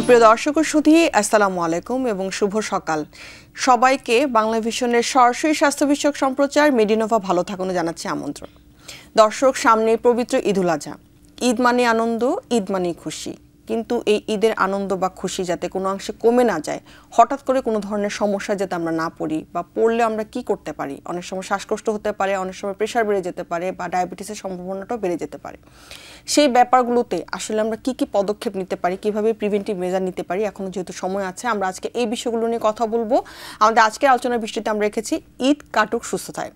সুপ্রিয় দর্শক ও সুধী, আসসালামু আলাইকুম এবং শুভ সকাল সবাইকে। বাংলা ভিশনের সরাসরি স্বাস্থ্য বিষয়ক সম্প্রচার মেডিনোভা ভালো থাকুন জানাচ্ছি আমন্ত্রণ। দর্শক, সামনে পবিত্র ঈদুল আজহা। ঈদ মানে আনন্দ, ঈদ মানে খুশি, কিন্তু এই ঈদের আনন্দ বা খুশি যাতে কোনো অংশে কমে না যায়, হঠাৎ করে কোনো ধরনের সমস্যা যাতে আমরা না পড়ি, বা পড়লে আমরা কি করতে পারি। অনেক সময় শ্বাসকষ্ট হতে পারে, অনেক সময় প্রেশার বেড়ে যেতে পারে, বা ডায়াবেটিসের সম্ভাবনাটাও বেড়ে যেতে পারে। সেই ব্যাপারগুলোতে আসলে আমরা কি কি পদক্ষেপ নিতে পারি, কিভাবে প্রিভেন্টিভ মেজার নিতে পারি, এখনো যেহেতু সময় আছে আমরা আজকে এই বিষয়গুলো নিয়ে কথা বলবো। আমাদের আজকের আলোচনার বিষয়টি আমরা রেখেছি ঈদ কাটুক সুস্থতায়,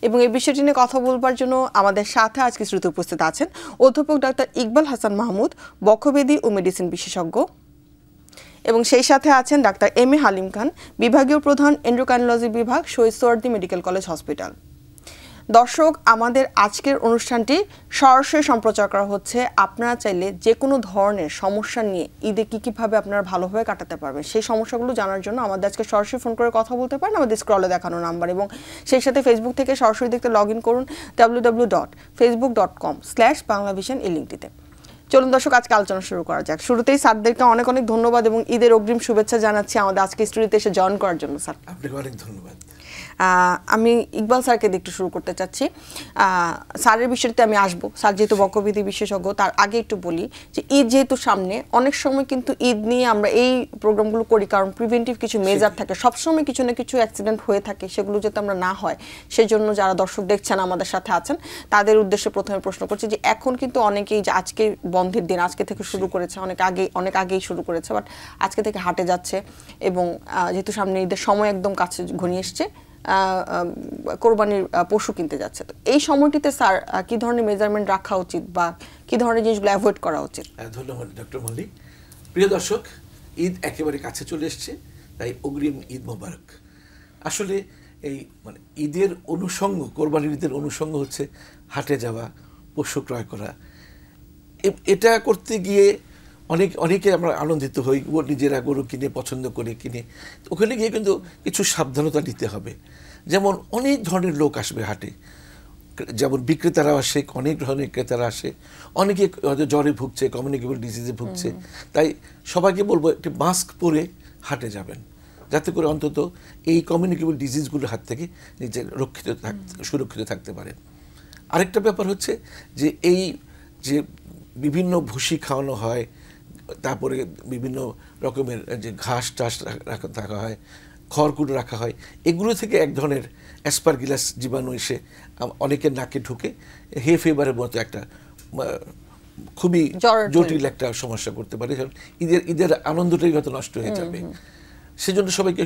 এবং এই বিষয়টি নিয়ে কথা বলবার জন্য আমাদের সাথে আজকে শ্রুতি উপস্থিত আছেন অধ্যাপক ডাক্তার ইকবাল হাসান মাহমুদ, বক্ষব্যাধি ও মেডিসিন বিশেষজ্ঞ, এবং সেই সাথে আছেন ডাক্তার এম এ হালিম খান, বিভাগীয় প্রধান এন্ডোক্রাইনোলজি বিভাগ, Shaheed Suhrawardy medical college hospital. দর্শক, আমাদের আজকের অনুষ্ঠানটি সরাসরি সম্প্রচার করা হচ্ছে। আপনারা চাইলে যে কোনো ধরনের সমস্যা নিয়ে ঈদে কীভাবে আপনারা ভালোভাবে কাটাতে পারবেন সেই সমস্যাগুলো জানার জন্য আমাদের আজকে সরাসরি ফোন করে কথা বলতে পারেন আমাদের স্ক্রলে দেখানো নাম্বার, এবং সেই সাথে ফেসবুক থেকে সরাসরি দেখতে লগ ইন করুন www.facebook.com/banglavision এই লিঙ্কটিতে। চলুন দর্শক, আজকে আলোচনা শুরু করা যাক। শুরুতেই স্যারদেরকে অনেক অনেক ধন্যবাদ এবং ঈদের অগ্রিম শুভেচ্ছা জানাচ্ছি আমাদের আজকে স্টুডিওতে এসে জয়েন করার জন্য। স্যার, আপনাকে অনেক ধন্যবাদ। আমি ইকবাল স্যারকে একটু শুরু করতে চাচ্ছি। স্যারের বিষয়টিতে আমি আসবো। স্যার যেহেতু বক্ষব্যাধি বিশেষজ্ঞ, তার আগে একটু বলি যে ঈদ যেহেতু সামনে, অনেক সময় কিন্তু ঈদ নিয়ে আমরা এই প্রোগ্রামগুলো করি কারণ প্রিভেন্টিভ কিছু মেজার থাকে। সবসময় কিছু না কিছু অ্যাক্সিডেন্ট হয়ে থাকে, সেগুলো যাতে আমরা না হয় সেই জন্য যারা দর্শক দেখছেন আমাদের সাথে আছেন তাদের উদ্দেশ্যে প্রথমে প্রশ্ন করছি যে এখন কিন্তু অনেকেই যে আজকে বন্ধের দিন, আজকে থেকে শুরু করেছে, অনেক আগেই শুরু করেছে, বাট আজকে থেকে হাটে যাচ্ছে, এবং যেহেতু সামনে ঈদের সময় একদম কাছে ঘনিয়ে এসছে, কোরবানির পশু কিনতে যাচ্ছে। তো এই সময়টিতে স্যার কি ধরনের মেজারমেন্ট রাখা উচিত বা কি ধরনের জিনিসগুলো অ্যাভয়েড করা উচিত? ধন্যবাদ ডক্টর মল্লিক। প্রিয় দর্শক, ঈদ একেবারে কাছে চলে এসছে, তাই অগ্রিম ঈদ মোবারক। আসলে এই ঈদের অনুষঙ্গ, কোরবানির ঈদের অনুষঙ্গ হচ্ছে হাটে যাওয়া, পশু ক্রয় করা। এটা করতে গিয়ে অনেকে আমরা আনন্দিত হই, নিজেরা গরু কিনে পছন্দ করে কিনে। ওখানে গিয়ে কিন্তু কিছু সাবধানতা নিতে হবে। যেমন অনেক ধরনের লোক আসবে হাটে, যেমন বিক্রেতারা আসে, অনেক ধরনের ক্রেতারা আসে, অনেকে হয়তো জ্বরে ভুগছে, কমিউনিকেবল ডিজিজে ভুগছে। তাই সবাইকে বলবো একটি মাস্ক পরে হাটে যাবেন, যাতে করে অন্তত এই কমিউনিকেবল ডিজিজগুলোর হাত থেকে নিজে সুরক্ষিত থাকতে পারেন। আরেকটা ব্যাপার হচ্ছে যে এই যে বিভিন্ন ভুসি খাওয়ানো হয়, তারপরে বিভিন্ন রকমের যে ঘাস টাস রাখা হয়, খড়কুটো রাখা হয়, এগুলো থেকে এক ধরনের অ্যাসপারগিলাস জীবাণু এসে অনেকের নাকে ঢুকে হে ফিভারের মতো একটা খুবই জটিল একটা সমস্যা করতে পারে। ঈদের আনন্দটাই হয়তো নষ্ট হয়ে যাবে। সেজন্য সবাইকে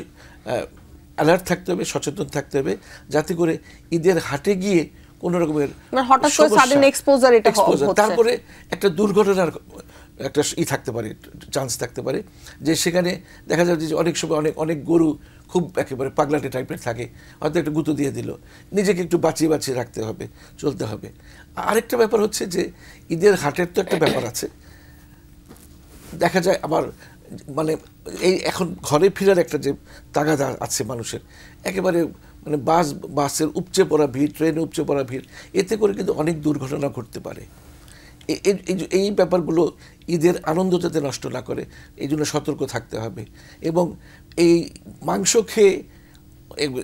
অ্যালার্ট থাকতে হবে, সচেতন থাকতে হবে, যাতে করে ঈদের হাটে গিয়ে কোনো রকমের তারপরে একটা দুর্ঘটনার একটা থাকতে পারে, চান্স থাকতে পারে, যে সেখানে দেখা যাবে যে অনেক সময় অনেক গরু খুব একেবারে পাগলাটে টাইপের থাকে, হয়তো একটা গুঁতো দিয়ে দিল, নিজেকে একটু বাঁচিয়ে রাখতে হবে, চলতে হবে। আরেকটা ব্যাপার হচ্ছে যে ঈদের হাটের তো একটা ব্যাপার আছে, দেখা যায় আবার এই এখন ঘরে ফেরার একটা যে তাগাদা আছে মানুষের, একেবারে বাসের উপচে পড়া ভিড়, ট্রেনে উপচে পড়া ভিড়, এতে করে কিন্তু অনেক দুর্ঘটনা ঘটতে পারে। এই ব্যাপারগুলো ঈদের আনন্দ যাতে নষ্ট না করে, এই জন্য সতর্ক থাকতে হবে। এবং এই মাংস খেয়ে,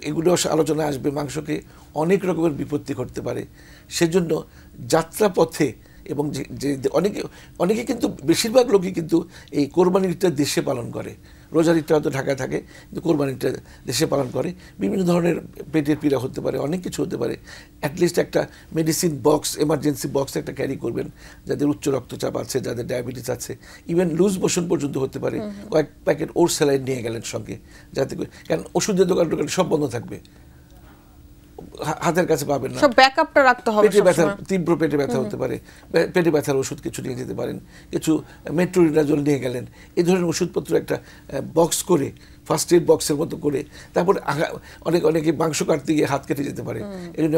এগুলো আলোচনা আসবে, মাংস খেয়ে অনেক রকমের বিপত্তি ঘটতে পারে। সেজন্য যাত্রাপথে এবং যে অনেকে কিন্তু বেশিরভাগ লোকই কিন্তু এই কোরবানির ঈদটা দেশে পালন করে, রোজার ঈদটা হয়তো ঢাকায় থাকে, কিন্তু কোরবানিটা দেশে পালন করে। বিভিন্ন ধরনের পেটের পীড়া হতে পারে, অনেক কিছু হতে পারে। অ্যাটলিস্ট একটা মেডিসিন বক্স, এমার্জেন্সি বক্স একটা ক্যারি করবেন, যাদের উচ্চ রক্তচাপ আছে, যাদের ডায়াবেটিস আছে, ইভেন লুজ মোশন পর্যন্ত হতে পারে। কয়েক প্যাকেট ওর স্যালাইন নিয়ে গেলেন সঙ্গে, যাতে করে, কারণ ওষুধের দোকান সব বন্ধ থাকবে, হাতের কাছে পাবেন না, সব ব্যাকআপটা রাখতে হবে। পেটে ব্যথা, তীব্র পেটে ব্যথা হতে পারে, পেটে ব্যথার ওষুধ কিছু নিয়ে যেতে পারেন, কিছু মেট্রোনিডাজল নিয়ে গেলেন, এই ধরনের ওষুধপত্র একটা বক্স করে, ফার্স্ট এড বক্সের মতো করে। তারপরে অনেকে মাংস কাটতে গিয়ে হাত কেটে যেতে পারে, এই জন্য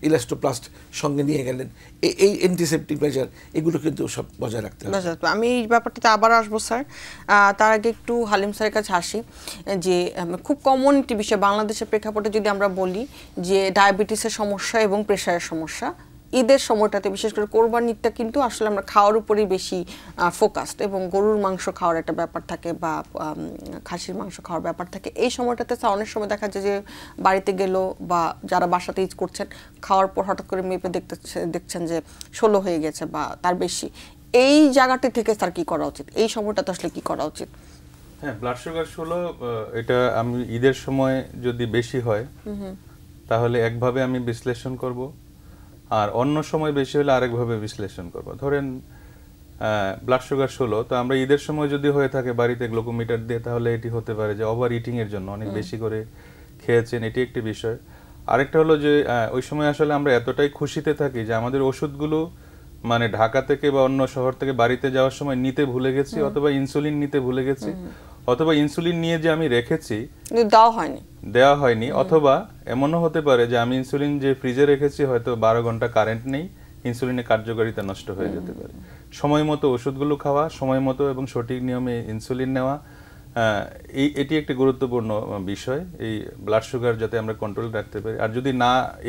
ইলাস্টোপ্লাস্ট সঙ্গে নিয়ে গেলেন। এই অ্যান্টিসেপটিক মেজার এগুলো কিন্তু সব বজায় রাখতে হবে। আমি এই ব্যাপারটাতে আবার আসবো স্যার, তার আগে একটু হালিম স্যারের কাছে আসি। যে খুব কমন একটি বিষয় বাংলাদেশের প্রেক্ষাপটে যদি আমরা বলি যে ডায়াবেটিসের সমস্যা এবং প্রেশারের সমস্যা ঈদের সময়টাতে বিশেষ করে কোরবানিটা কিন্তু আসলে আমরা খাওয়ার উপরেই বেশি ফোকাসড, এবং গরুর মাংস খাওয়ার একটা ব্যাপার থাকে বা খাসির মাংস খাওয়ার ব্যাপার থাকে। এই সময়টাতে অনেক সময় দেখা যায় যে বাড়িতে গেল বা যারা বাসাতে ঈদ করছেন খাওয়ার পর হঠাৎ করে মেপে দেখছেন যে 16 হয়ে গেছে বা তার বেশি। এই জায়গাটি থেকে স্যার কি করা উচিত, এই সময়টাতে আসলে কি করা উচিত? হ্যাঁ, ব্লাড সুগার 16 এটা আমি ঈদের সময় যদি বেশি হয় তাহলে একভাবে আমি বিশ্লেষণ করব, আর অন্য সময় বেশি হলে আরেকভাবে বিশ্লেষণ করব। ধরেন ব্লাড সুগার 16, তো আমরা ঈদের সময় যদি হয়ে থাকে বাড়িতে গ্লুকোমিটার দিয়ে, তাহলে এটি হতে পারে যে ওভার ইটিং এর জন্য অনেক বেশি করে খেয়েছেন, এটি একটি বিষয়। আরেকটা হলো যে ওই সময় আসলে আমরা এতটাই খুশিতে থাকি যে আমাদের ওষুধগুলো মানে ঢাকা থেকে বা অন্য শহর থেকে বাড়িতে যাওয়ার সময় নিতে ভুলে গেছি, অথবা ইনসুলিন নিতে ভুলে গেছি, অথবা ইনসুলিন নিয়ে যে আমি রেখেছি দেওয়া হয়নি, অথবা এমনও হতে পারে যে আমি ইনসুলিন যে ফ্রিজে রেখেছি হয়তো 12 ঘন্টা কারেন্ট নেই, ইনসুলিনের কার্যকারিতা নষ্ট হয়ে যেতে পারে। সময় মতো ওষুধগুলো খাওয়া, সময় মতো এবং সঠিক নিয়মে ইনসুলিন নেওয়া, এটি একটি গুরুত্বপূর্ণ বিষয়, এই ব্লাড সুগার যাতে আমরা কন্ট্রোল রাখতে পারি। আর যদি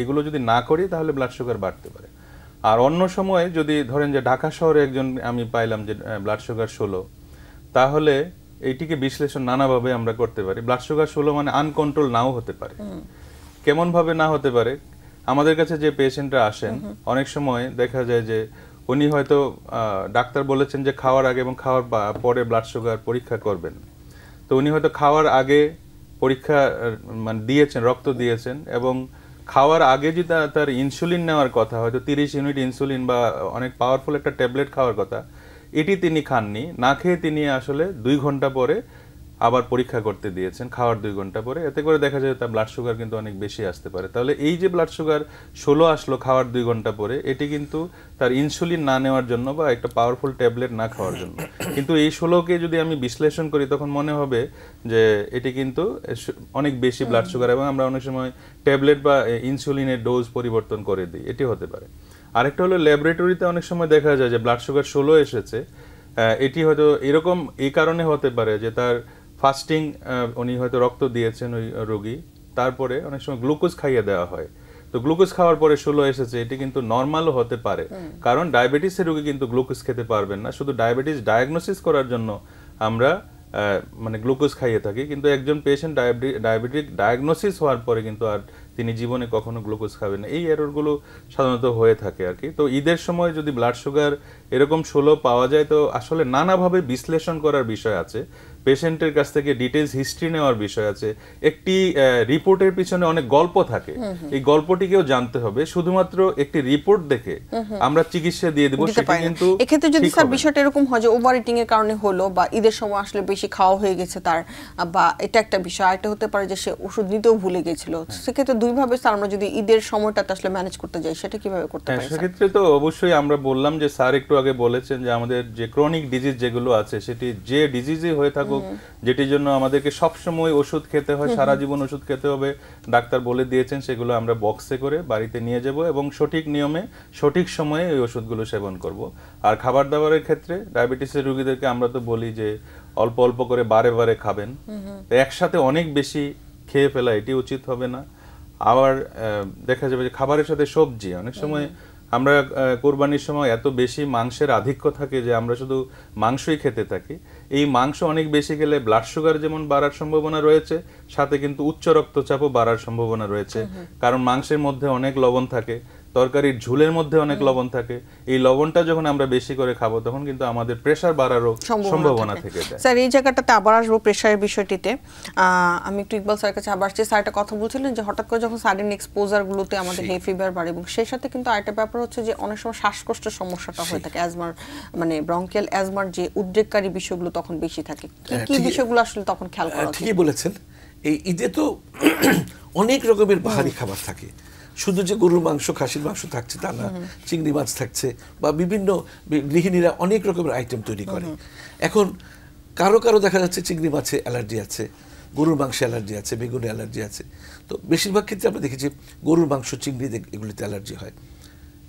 এগুলো যদি না করি তাহলে ব্লাড সুগার বাড়তে পারে। আর অন্য সময় যদি ধরেন যে ঢাকা শহরে একজন আমি পাইলাম যে ব্লাড সুগার 16, তাহলে এইটিকে বিশ্লেষণ নানাভাবে আমরা করতে পারি। ব্লাড সুগার 16 মানে আনকন্ট্রোল নাও হতে পারে। কেমন ভাবে না হতে পারে? আমাদের কাছে যে পেশেন্টরা আসেন অনেক সময় দেখা যায় যে উনি হয়তো ডাক্তার বলেছেন যে খাওয়ার আগে এবং খাওয়ার পরে ব্লাড সুগার পরীক্ষা করবেন, তো উনি হয়তো খাওয়ার আগে পরীক্ষা মানে দিয়েছেন, রক্ত দিয়েছেন, এবং খাওয়ার আগে যদি তার ইনসুলিন নেওয়ার কথা, হয়তো 30 ইউনিট ইনসুলিন বা অনেক পাওয়ারফুল একটা ট্যাবলেট খাওয়ার কথা, এটি তিনি খাননি, না খেয়ে তিনি আসলে 2 ঘন্টা পরে আবার পরীক্ষা করতে দিয়েছেন, খাওয়ার 2 ঘন্টা পরে। এতে করে দেখা যায় তার ব্লাড সুগার কিন্তু অনেক বেশি আসতে পারে। তাহলে এই যে ব্লাড সুগার 16 আসলো খাওয়ার 2 ঘন্টা পরে, এটি কিন্তু তার ইনসুলিন না নেওয়ার জন্য বা একটা পাওয়ারফুল ট্যাবলেট না খাওয়ার জন্য। কিন্তু এই 16কে যদি আমি বিশ্লেষণ করি তখন মনে হবে যে এটি কিন্তু অনেক বেশি ব্লাড সুগার, এবং আমরা অনেক সময় ট্যাবলেট বা ইনসুলিনের ডোজ পরিবর্তন করে দিই, এটি হতে পারে। আরেকটা হলো ল্যাবরেটরিতে অনেক সময় দেখা যায় যে ব্লাড সুগার 16 এসেছে, এটি হয়তো এরকম এই কারণে হতে পারে যে তার ফাস্টিং, উনি হয়তো রক্ত দিয়েছেন ওই রোগী, তারপরে অনেক সময় গ্লুকোজ খাইয়ে দেওয়া হয়, তো গ্লুকোজ খাওয়ার পরে 16 এসেছে। এটি কিন্তু নর্মালও হতে পারে, কারণ ডায়াবেটিসের রোগী কিন্তু গ্লুকোজ খেতে পারবেন না। শুধু ডায়াবেটিস ডায়াগনোসিস করার জন্য আমরা মানে গ্লুকোজ খাইয়ে থাকি, কিন্তু একজন পেশেন্ট ডায়াবেটিক ডায়াগনোসিস হওয়ার পরে কিন্তু আর তিনি জীবনে কখনো গ্লুকোজ খাবেন না। এই এররগুলো সাধারণত হয়ে থাকে আর কি। তো ঈদের সময় যদি ব্লাড সুগার এরকম 16 পাওয়া যায়, তো আসলে নানাভাবে বিশ্লেষণ করার বিষয় আছে, পেশেন্টের কাছ থেকে ডিটেইলস হিস্ট্রি নেওয়ার বিষয় আছে। একটি রিপোর্টের পিছনে অনেক গল্প থাকে, এই গল্পটিকেও জানতে হবে। শুধুমাত্র একটি রিপোর্ট দেখে আমরা চিকিৎসা দিয়ে দেব সেটা কিন্তু এক্ষেত্রে যদি স্যার বিষয়টা এরকম হয় যে ওভার ইটিং এর কারণে হলো, বা ঈদের সময় আসলে বেশি খাওয়া হয়ে গেছে তার, বা এটা একটা বিষয়, এটা হতে পারে যে সে ওষুধ নিতেও ভুলে গেছিল, সেক্ষেত্রে দুইভাবে স্যার আমরা যদি ঈদের সময়টাতে আসলে ম্যানেজ করতে যাই সেটা কিভাবে করতে পারি? সেক্ষেত্রে তো অবশ্যই আমরা বললাম যে স্যার একটু আগে বলেছেন যে আমাদের যে ক্রনিক ডিজিজ যেগুলো আছে, সেটি যে ডিজিজই হয়ে থাকুক, যেটির জন্য আমাদেরকে সবসময় ওষুধ খেতে হয়, সারা জীবন ওষুধ খেতে হবে, ডাক্তার বলে দিয়েছেন, সেগুলো আমরা বক্সে করে বাড়িতে নিয়ে যাব এবং সঠিক নিয়মে সঠিক সময়ে ওই ওষুধগুলো সেবন করব। আর খাবার দাবারের ক্ষেত্রে ডায়াবেটিসের রোগীদেরকে আমরা তো বলি যে অল্প অল্প করে বারে বারে খাবেন, একসাথে অনেক বেশি খেয়ে ফেলা এটি উচিত হবে না। আবার দেখা যাবে যে খাবারের সাথে সবজি, অনেক সময় আমরা কোরবানির সময় এত বেশি মাংসের আধিক্য থাকে যে আমরা শুধু মাংসই খেতে থাকি। এই মাংস অনেক বেশি খেলে ব্লাড সুগার যেমন বাড়ার সম্ভাবনা রয়েছে, সাথে কিন্তু উচ্চ রক্তচাপও বাড়ার সম্ভাবনা রয়েছে, কারণ মাংসের মধ্যে অনেক লবণ থাকে, তরকারির ঝোলের মধ্যে অনেক লবণ থাকে। এই লবণটা যখন আমরা বেশি করে খাবো তখন কিন্তু আমাদের প্রেসার বাড়ারও সম্ভাবনা থেকে যায়। স্যার এই জায়গাটাতে আবার আসবো প্রেসারের বিষয়টিতে। আমি একটু ইকবাল স্যারের কাছে আবার আসছি। স্যার একটা কথা বলছিলেন যে হঠাৎ করে যখন সাডেন এক্সপোজার গুলোতে আমাদের হে ফিভার বাড়ে, এবং সেই সাথে কিন্তু আরেকটা ব্যাপার হচ্ছে যে অনেক সময় শ্বাসকষ্টের সমস্যাটা হয়ে থাকে, অ্যাজমার মানে ব্রঙ্কিয়াল অ্যাজমার যে উদ্রেককারী বিষয়গুলো তখন বেশি থাকে। কি বিষয়গুলো আসলে তখন খেয়াল করা উচিত? ঠিকই বলেছেন। এই ঈদে তো অনেক রকমের বাহারি খাবার থাকে, শুধু যে গরুর মাংস খাসির মাংস থাকছে তা না, চিংড়ি মাছ থাকছে, বা বিভিন্ন গৃহিণীরা অনেক রকমের আইটেম তৈরি করে। এখন কারো কারো দেখা যাচ্ছে চিংড়ি মাছে অ্যালার্জি আছে, গরুর মাংসে অ্যালার্জি আছে, বেগুনে অ্যালার্জি আছে। তো বেশিরভাগ ক্ষেত্রে আমরা দেখেছি গরুর মাংস, চিংড়ি এগুলিতে অ্যালার্জি হয়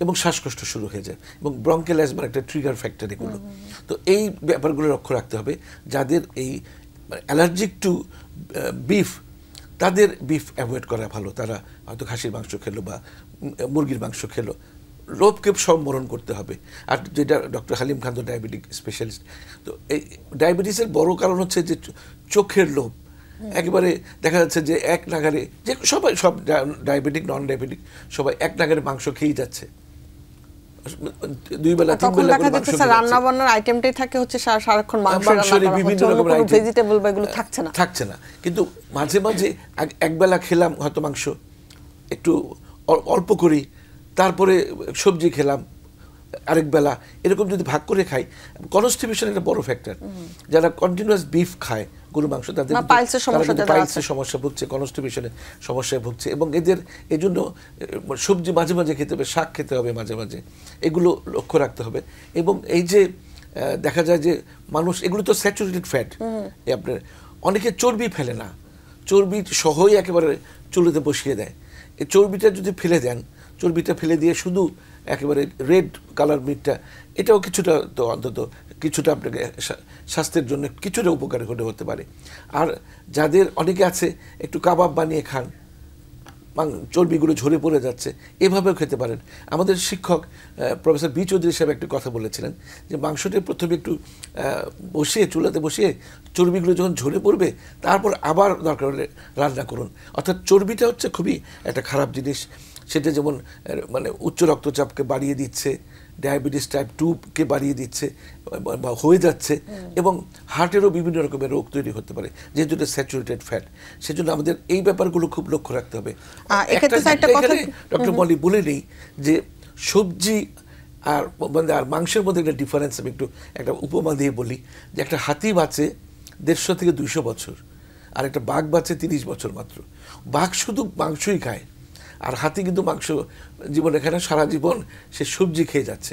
এবং শ্বাসকষ্ট শুরু হয়ে যায়, এবং ব্রঙ্কিয়াল অ্যাজমার একটা ট্রিগার ফ্যাক্টর এগুলো। তো এই ব্যাপারগুলো লক্ষ্য রাখতে হবে। যাদের এই অ্যালার্জিক টু বিফ, তাদের বিফ অ্যাভয়েড করা ভালো। তারা হয়তো খাসির মাংস খেলো বা মুরগির মাংস খেলো, লোভকে সম্বরণ করতে হবে। আর যেটা ডক্টর হালিম খান তো ডায়াবেটিক স্পেশালিস্ট, তো এই ডায়াবেটিসের বড় কারণ হচ্ছে যে চোখের লোভ। একেবারে দেখা যাচ্ছে যে এক নাগারে, যে সবাই, সব ডায়াবেটিক নন ডায়াবেটিক সবাই এক নাগারে মাংস খেয়েই যাচ্ছে, 2 বেলা 3 বেলা করে মাংস। রান্না বান্নার আইটেমটাই থাকে হচ্ছে সারাক্ষণ মাংসের বিভিন্ন রকমের আইটেম, ভেজিটেবল বা এগুলো থাকছে না। কিন্তু মাঝে মাঝে এক বেলা খেলাম হয়তো মাংস, একটু অল্প করি, তারপরে সবজি খেলাম আরেক বেলা, এরকম যদি ভাগ করে খাই। কনস্টিপেশন একটা বড় ফ্যাক্টর। যারা কন্টিনিউয়াস বিফ খায় গরু মাংস, তাদের পাইলসের সমস্যা ভুগছে, কনস্টিপেশনের সমস্যায় ভুগছে, এবং এদের এই জন্য সবজি মাঝে মাঝে খেতে হবে, শাক খেতে হবে মাঝে মাঝে, এগুলো লক্ষ্য রাখতে হবে। এবং এই যে দেখা যায় যে মানুষ, এগুলো তো স্যাচুরেটেড ফ্যাট, আপনার অনেকে চর্বি ফেলে না, চর্বি সহই একেবারে চুলোতে বসিয়ে দেয়। এই চর্বিটা যদি ফেলে দেন, চর্বিটা ফেলে দিয়ে শুধু একেবারে রেড কালার মিটটা, এটাও কিছুটা তো অন্তত কিছুটা আপনাকে স্বাস্থ্যের জন্য কিছুটা উপকারী হতে পারে। আর যাদের অনেকে আছে একটু কাবাব বানিয়ে খান, চর্বিগুলো ঝরে পড়ে যাচ্ছে, এভাবেও খেতে পারেন। আমাদের শিক্ষক প্রফেসর বি চৌধুরী সাহেব একটু কথা বলেছিলেন যে মাংসটা প্রথমে একটু বসিয়ে, চুলাতে বসিয়ে চর্বিগুলো যখন ঝরে পড়বে তারপর আবার দরকার হলে রান্না করুন। অর্থাৎ চর্বিটা হচ্ছে খুবই একটা খারাপ জিনিস। সেটা যেমন মানে উচ্চ রক্তচাপকে বাড়িয়ে দিচ্ছে, ডায়াবেটিস টাইপ 2কে বাড়িয়ে দিচ্ছে বা হয়ে যাচ্ছে, এবং হার্টেরও বিভিন্ন রকমের রোগ তৈরি হতে পারে যেহেতু এটা স্যাচুরেটেড ফ্যাট। সেজন্য আমাদের এই ব্যাপারগুলো খুব লক্ষ্য রাখতে হবে। ডক্টর মলি বলে নেই যে সবজি আর মাংসের মধ্যে একটা ডিফারেন্স। আমি একটা উপমা দিয়ে বলি যে একটা হাতি বাঁচে 150 থেকে 200 বছর, আর একটা বাঘ বাঁচে 30 বছর মাত্র। বাঘ শুধু মাংসই খায়, আর হাতি কিন্তু মাংস জীবন, এখানে সারা জীবন সে সবজি খেয়ে যাচ্ছে।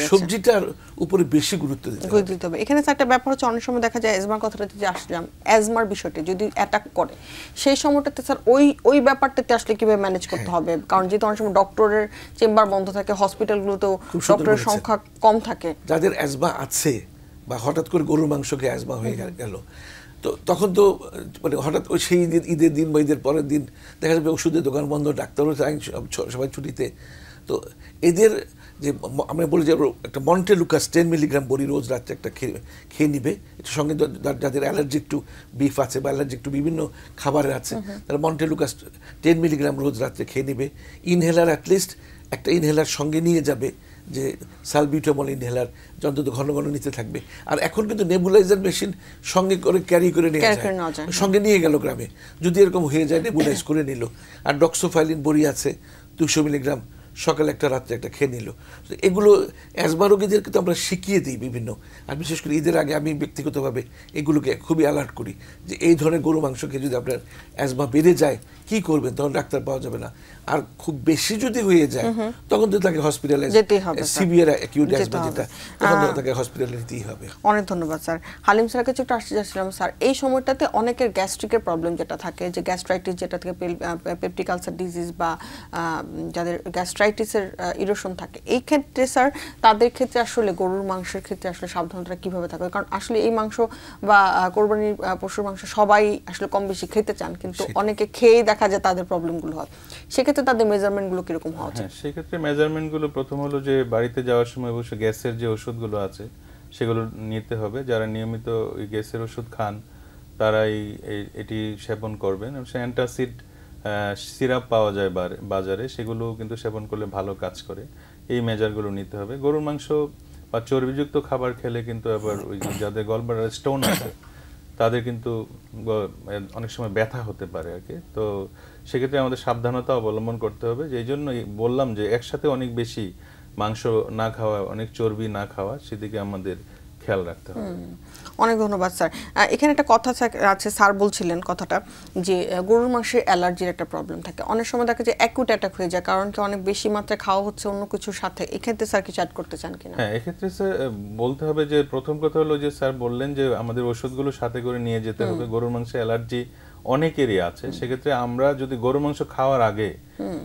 সবজিটার উপরে বেশি গুরুত্ব দিতে হবে। এখানে একটা ব্যাপার হচ্ছে, অনেক সময় দেখা যায় অ্যাজমার কথাটা যে আসলাম, অ্যাজমার বিষয়টি যদি অ্যাটাক করে সেই সময়টাতে স্যার ওই ব্যাপারটাতে আসলে কিভাবে ম্যানেজ করতে হবে? কারণ যেহেতু অনেক সময় ডক্টরের চেম্বার বন্ধ থাকে, হসপিটালগুলোতেও ডক্টরের সংখ্যা কম থাকে। যাদের অ্যাজমা আছে বা হঠাৎ করে গরুর মাংস খেয়ে অ্যাজমা হয়ে গেল, তো তখন তো মানে হঠাৎ ওই সেই ঈদের দিন বা ঈদের পরের দিন দেখা যাবে ওষুধের দোকান বন্ধ, ডাক্তারও সবাই ছুটিতে। তো এদের যে আমরা বলি যে একটা মন্টেলুকাস 10 মিলিগ্রাম বড়ি রোজ রাত্রে একটা খেয়ে নিবে। এটার সঙ্গে যাদের অ্যালার্জিক টু বিফ আছে বা অ্যালার্জিক টু বিভিন্ন খাবারের আছে, তারা মন্টেলুকাস 10 মিলিগ্রাম রোজ রাত্রে খেয়ে নিবে। ইনহেলার অ্যাটলিস্ট একটা ইনহেলার সঙ্গে নিয়ে যাবে, যে সালবিউটামল ইনহেলার অন্তত ঘন ঘন নিতে থাকবে। আর এখন কিন্তু নেবুলাইজার মেশিন সঙ্গে করে ক্যারি করে নিয়ে যায়, সঙ্গে নিয়ে গেল গ্রামে, যদি এরকম হয়ে যায় নেবুলাইজ করে নিল। আর ডক্সোফাইলিন বড়ি আছে 200 মিলিগ্রাম, সকালে একটা রাত্রে একটা খেয়ে নিল। এগুলো অ্যাজমা রোগীদেরকে তো আমরা শিখিয়ে দিই বিভিন্ন, আর বিশেষ করে ঈদের আগে আমি ব্যক্তিগতভাবে এগুলোকে খুবই অ্যালার্ট করি যে এই ধরনের গরু মাংস খেয়ে যদি আপনার অ্যাজমা বেড়ে যায় কি করবেন, তখন ডাক্তার পাওয়া যাবে না। আর খুব বেশি যদি হয়ে যায় তখন তো তাকে হসপিটালাইজ, সিভিয়ার অ্যাকিউট অ্যাজমা যেটা, তখন তাকে হসপিটালে নিতেই হবে। অনেক ধন্যবাদ স্যার। হালিম স্যারের কাছে একটু আসতে যাচ্ছিলাম স্যার, এই সময়টাতে অনেকের গ্যাস্ট্রিকের প্রবলেম যেটা থাকে, যে গ্যাস্ট্রাইটিস যেটা থেকে পেপটিক আলসার ডিজিজ বা যাদের গ্যাস্ট্রাইটিসের ইরোশন থাকে, এই ক্ষেত্রে স্যার তাদের ক্ষেত্রে আসলে গরুর মাংসের ক্ষেত্রে আসলে সাবধানতা কিভাবে থাকবে? কারণ আসলে এই মাংস বা কোরবানির পশুর মাংস সবাই আসলে কম বেশি খেতে চান, কিন্তু অনেকে খেয়েই দেখা যায় তাদের প্রবলেমগুলো হয়। সেক্ষেত্রে তাদের মেজারমেন্টগুলো কিরকম হওয়া উচিত? সেক্ষেত্রে মেজারমেন্টগুলো প্রথম হলো যে বাড়িতে যাওয়ার সময় অবশ্যই গ্যাসের যে ওষুধগুলো আছে সেগুলো নিতে হবে। যারা নিয়মিত এই গ্যাসের ওষুধ খান তারা এটি সেবন করবেন। অ্যান্টাসিড সিরাপ পাওয়া যায় বাজারে, সেগুলো কিন্তু সেবন করলে ভালো কাজ করে। এই মেজারগুলো নিতে হবে। গরুর মাংস বা চর্বিযুক্ত খাবার খেলে কিন্তু আবার ওই যাদের গলব্লাডার স্টোন আছে তাদের কিন্তু অনেক সময় ব্যথা হতে পারে আর কি। তো সেক্ষেত্রে আমাদের সাবধানতা অবলম্বন করতে হবে। যেই জন্যই বললাম যে একসাথে অনেক বেশি মাংস না খাওয়া, অনেক চর্বি না খাওয়া, সেদিকে আমাদের খেয়াল রাখতে হবে। অনেক ধন্যবাদ স্যার। এখানে একটা কথা আছে, স্যার বলছিলেন কথাটা যে গরুর মাংসের অ্যালার্জির একটা প্রবলেম থাকে, অনেক সময় দেখা যায় অ্যাকুট অ্যাটাক হয়ে যায়, কারণ কি অনেক বেশি মাত্রায় খাওয়া হচ্ছে অন্য কিছুর সাথে। এক্ষেত্রে স্যার কিছু অ্যাড করতে চান কিনা? হ্যাঁ, এক্ষেত্রে স্যার বলতে হবে যে প্রথম কথা হলো যে স্যার বললেন যে আমাদের ওষুধগুলো সাথে করে নিয়ে যেতে হবে। গরুর মাংসে অ্যালার্জি অনেকেরই আছে, সেক্ষেত্রে আমরা যদি গরু মাংস খাওয়ার আগে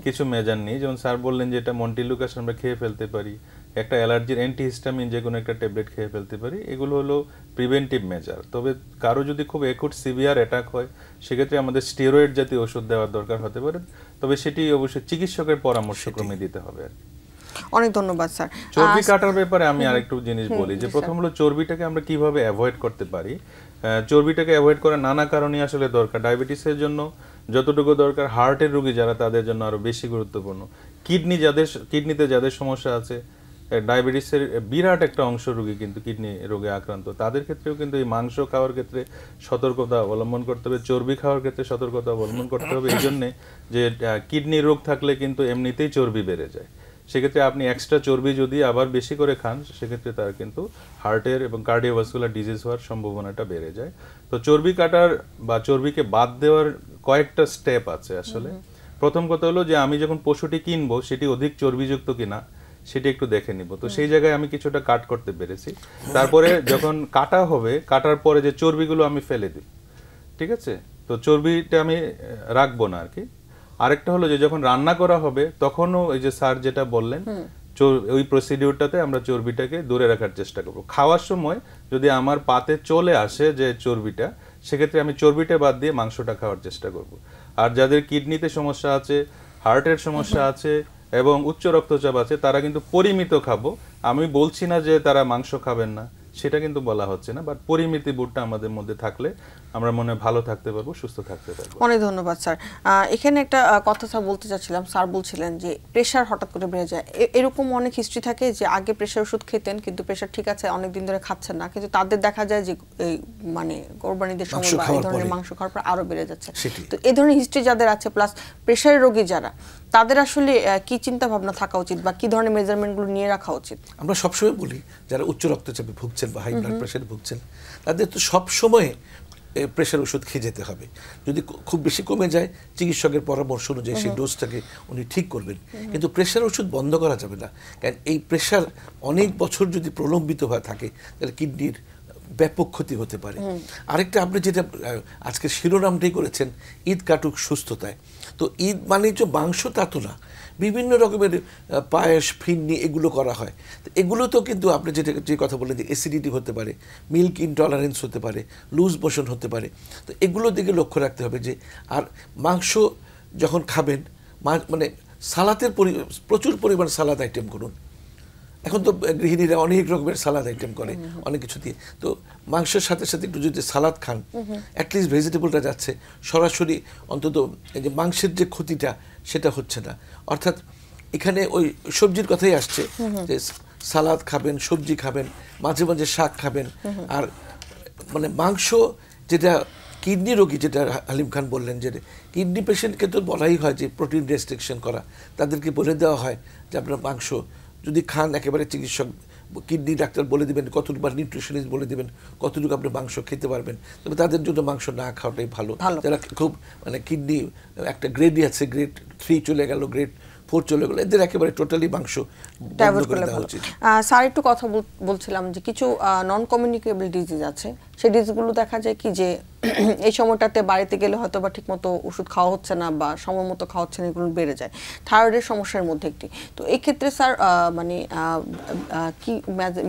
কিছু মেজার নিই, যেমন স্যার বললেন যে এটা মন্টিলুকাস আমরা খেয়ে ফেলতে পারি, একটা অ্যালার্জির অ্যান্টিহিস্টামিন যে কোনো একটা ট্যাবলেট খেয়ে ফেলতে পারি, এগুলো হলো প্রিভেন্টিভ মেজার। তবে কারো যদি খুব একুট সিভিয়ার অ্যাটাক হয় সেক্ষেত্রে আমাদের স্টেরয়েড জাতীয় ওষুধ দেওয়ার দরকার হতে পারে, তবে সেটি অবশ্যই চিকিৎসকের পরামর্শক্রমে দিতে হবে আর কি। অনেক ধন্যবাদ স্যার। চর্বি কাটার ব্যাপারে আমি আরেকটু জিনিস বলি যে প্রথম হলো চর্বিটাকে আমরা কিভাবে অ্যাভয়েড করতে পারি। চর্বিটাকে অ্যাভয়েড করার নানা কারণই আসলে দরকার। ডায়াবেটিসের জন্য যতটুকু দরকার, হার্টের রোগী যারা তাদের জন্য আরো বেশি গুরুত্বপূর্ণ। কিডনিতে যাদের সমস্যা আছে, ডায়াবেটিসের বিরাট একটা অংশ রোগী কিন্তু কিডনি রোগে আক্রান্ত, তাদের ক্ষেত্রেও কিন্তু এই মাংস খাওয়ার ক্ষেত্রে সতর্কতা অবলম্বন করতে হবে, চর্বি খাওয়ার ক্ষেত্রে সতর্কতা অবলম্বন করতে হবে। এই জন্যে যে কিডনি রোগ থাকলে কিন্তু এমনিতেই চর্বি বেড়ে যায়। সেক্ষেত্রে আপনি এক্সট্রা চর্বি যদি আবার বেশি করে খান, সেক্ষেত্রে তার কিন্তু হার্টের এবং কার্ডিওভাস্কুলার ডিজিজ হওয়ার সম্ভাবনাটা বেড়ে যায়। তো চর্বি কাটার বা চর্বিকে বাদ দেওয়ার কয়েকটা স্টেপ আছে আসলে। প্রথম কথা হলো যে আমি যখন পশুটি কিনবো সেটি অধিক চর্বিযুক্ত কিনা সেটি একটু দেখে নিব। তো সেই জায়গায় আমি কিছুটা কাট করতে পেরেছি। তারপরে যখন কাটা হবে, কাটার পরে যে চর্বিগুলো আমি ফেলে দিই, ঠিক আছে? তো চর্বিটা আমি রাখবো না আর কি। আরেকটা হলো যে যখন রান্না করা হবে তখনও এই যে স্যার যেটা বললেন, ওই প্রসিডিউরটাতে আমরা চর্বিটাকে দূরে রাখার চেষ্টা করব। খাওয়ার সময় যদি আমার পাতে চলে আসে যে চর্বিটা, সেক্ষেত্রে আমি চর্বিটা বাদ দিয়ে মাংসটা খাওয়ার চেষ্টা করব। আর যাদের কিডনিতে সমস্যা আছে, হার্টের সমস্যা আছে এবং উচ্চ রক্তচাপ আছে, তারা কিন্তু পরিমিত খাবো। আমি বলছি না যে তারা মাংস খাবেন না, সেটা কিন্তু বলা হচ্ছে না, বাট পরিমিতি বোধটা আমাদের মধ্যে থাকলে আমরা মনে ভালো থাকতে পারবো, সুস্থ থাকতে পারবো। অনেক ধন্যবাদ স্যার। এখানে একটা কথা স্যার বলতে চাচ্ছিলাম, স্যার বলছিলেন যে প্রেশার হঠাৎ করে বেড়ে যায়, এরকম অনেক হিস্ট্রি থাকে যে আগে প্রেশার ওষুধ খেতেন কিন্তু প্রেশার ঠিক আছে অনেক দিন ধরে খাচ্ছেন না, কিন্তু তাদের দেখা যায় যে এই মানে কোরবানিদের সময় বা এই ধরনের মাংস খাওয়ার পর আরো বেড়ে যাচ্ছে। তো এই ধরনের হিস্ট্রি যাদের আছে প্লাস প্রেশারের রোগী যারা, তাদের আসলে কি চিন্তা ভাবনা থাকা উচিত বা কি ধরনের মেজারমেন্টগুলো নিয়ে রাখা উচিত? আমরা সবসময় বলি যারা উচ্চ রক্তচাপে ভুগছেন বা হাই ব্লাড প্রেশারে ভুগছেন, তাদের তো সবসময় প্রেশার ওষুধ খেয়ে যেতে হবে। যদি খুব বেশি কমে যায়, চিকিৎসকের পরামর্শ অনুযায়ী সেই ডোজটাকে উনি ঠিক করবেন, কিন্তু প্রেশার ওষুধ বন্ধ করা যাবে না। কারণ এই প্রেশার অনেক বছর যদি প্রলম্বিত হয়ে থাকে তাহলে কিডনির ব্যাপক ক্ষতি হতে পারে। আরেকটা আপনি যেটা আজকে শিরোনামটাই করেছেন, ঈদ কাটুক সুস্থতায়, তো ঈদ মানে যে মাংস তা তো না, বিভিন্ন রকমের পায়েস, ফিরনি এগুলো করা হয়। তো এগুলো তো কিন্তু আপনি যে কথা বললেন যে অ্যাসিডিটি হতে পারে, মিল্ক ইনটলারেন্স হতে পারে, লুজ মোশন হতে পারে। তো এগুলোর দিকে লক্ষ্য রাখতে হবে যে, আর মাংস যখন খাবেন মানে সালাদের প্রচুর পরিমাণ সালাদ আইটেম করুন। এখন তো গৃহিণীরা অনেক রকমের সালাদ আইটেম করে অনেক কিছু দিয়ে, তো মাংসের সাথে সাথে একটু যদি সালাদ খান, অ্যাটলিস্ট ভেজিটেবলটা যাচ্ছে, সরাসরি অন্তত এই যে মাংসের যে ক্ষতিটা সেটা হচ্ছে না। অর্থাৎ এখানে ওই সবজির কথাই আসছে যে সালাদ খাবেন, সবজি খাবেন, মাঝে মাঝে শাক খাবেন। আর মানে মাংস যেটা কিডনি রোগী, যেটা হালিম খান বললেন যে কিডনি পেশেন্টকে তো বলাই হয় যে প্রোটিন রেস্ট্রিকশন করা, তাদেরকে বলে দেওয়া হয় যে আপনার মাংস যদি খান, একেবারে চিকিৎসক কিডনি ডাক্তার বলে দেবেন কতটুকু, বা নিউট্রিশনিস্ট বলে দেবেন কতটুকু আপনি মাংস খেতে পারবেন। তবে তাদের জন্য মাংস না খাওয়াটাই ভালো। যারা খুব মানে কিডনি একটা গ্রেডই আছে, গ্রেড 3 চলে গেল, গ্রেড 4 চলে গেল, এদের একেবারে টোটালি মাংস বন্ধ করে দেওয়া উচিত। স্যার একটু কথা বলছিলাম যে কিছু নন কমিউনিকেবল ডিজিজ আছে, সেই ডিজিজগুলো দেখা যায় কি যে এই সময়টাতে বাড়িতে গেলে হয়তো বা ঠিকমতো ওষুধ খাওয়া হচ্ছে না বা সময় মতো খাওয়া হচ্ছে না, এগুলো বেড়ে যায়। থাইরয়েডের সমস্যার মধ্যে একটি। তো এই ক্ষেত্রে স্যার মানে কি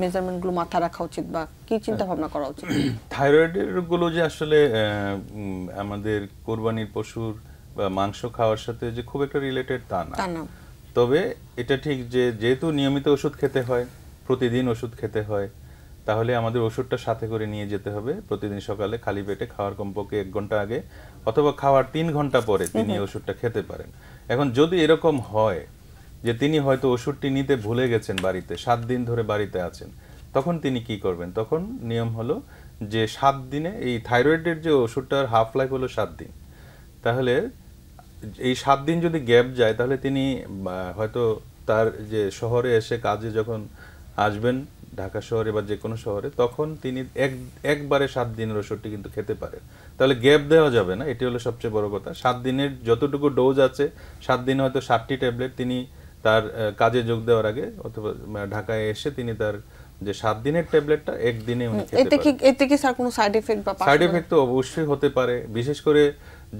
মেজারমেন্টগুলো মাথা রাখা উচিত বা কি চিন্তা ভাবনা করা উচিত? থাইরয়েডের রোগগুলো যে আসলে আমাদের কোরবানির পশুর বা মাংস খাওয়ার সাথে যে খুব একটা রিলেটেড তা না। তবে এটা ঠিক যে যেহেতু নিয়মিত ওষুধ খেতে হয়, প্রতিদিন ওষুধ খেতে হয়, তাহলে আমাদের ওষুধটা সাথে করে নিয়ে যেতে হবে। প্রতিদিন সকালে খালি পেটে খাওয়ার কমপক্ষে 1 ঘন্টা আগে অথবা খাওয়ার 3 ঘন্টা পরে তিনি ওষুধটা খেতে পারেন। এখন যদি এরকম হয় যে তিনি হয়তো ওষুধটি নিতে ভুলে গেছেন, বাড়িতে 7 দিন ধরে বাড়িতে আছেন, তখন তিনি কি করবেন? তখন নিয়ম হলো যে 7 দিনে এই থাইরয়েডের যে ওষুধটার হাফ লাইফ হলো 7 দিন, তাহলে এই 7 দিন যদি গ্যাপ যায় তাহলে তিনি হয়তো তার যে শহরে এসে কাজে যখন আসবেন, ঢাকা শহরে বা যে কোনো শহরে, তখন তিনি একবারে 7 দিনের ওষুধটি কিন্তু খেতে পারেন। তাহলে গ্যাপ দেওয়া যাবে না, এটি হলো সবচেয়ে বড় কথা। 7 দিনের যতটুকু ডোজ আছে, 7 দিনে হয়তো 7টি ট্যাবলেট তিনি তার কাজে যোগ দেওয়ার আগে অথবা ঢাকায় এসে তিনি তার যে 7 দিনের ট্যাবলেটটা একদিনে উনি খেতে পারেন। এতে কি স্যার কোনো সাইড এফেক্ট বা সাইড এফেক্ট তো অবশ্যই হতে পারে, বিশেষ করে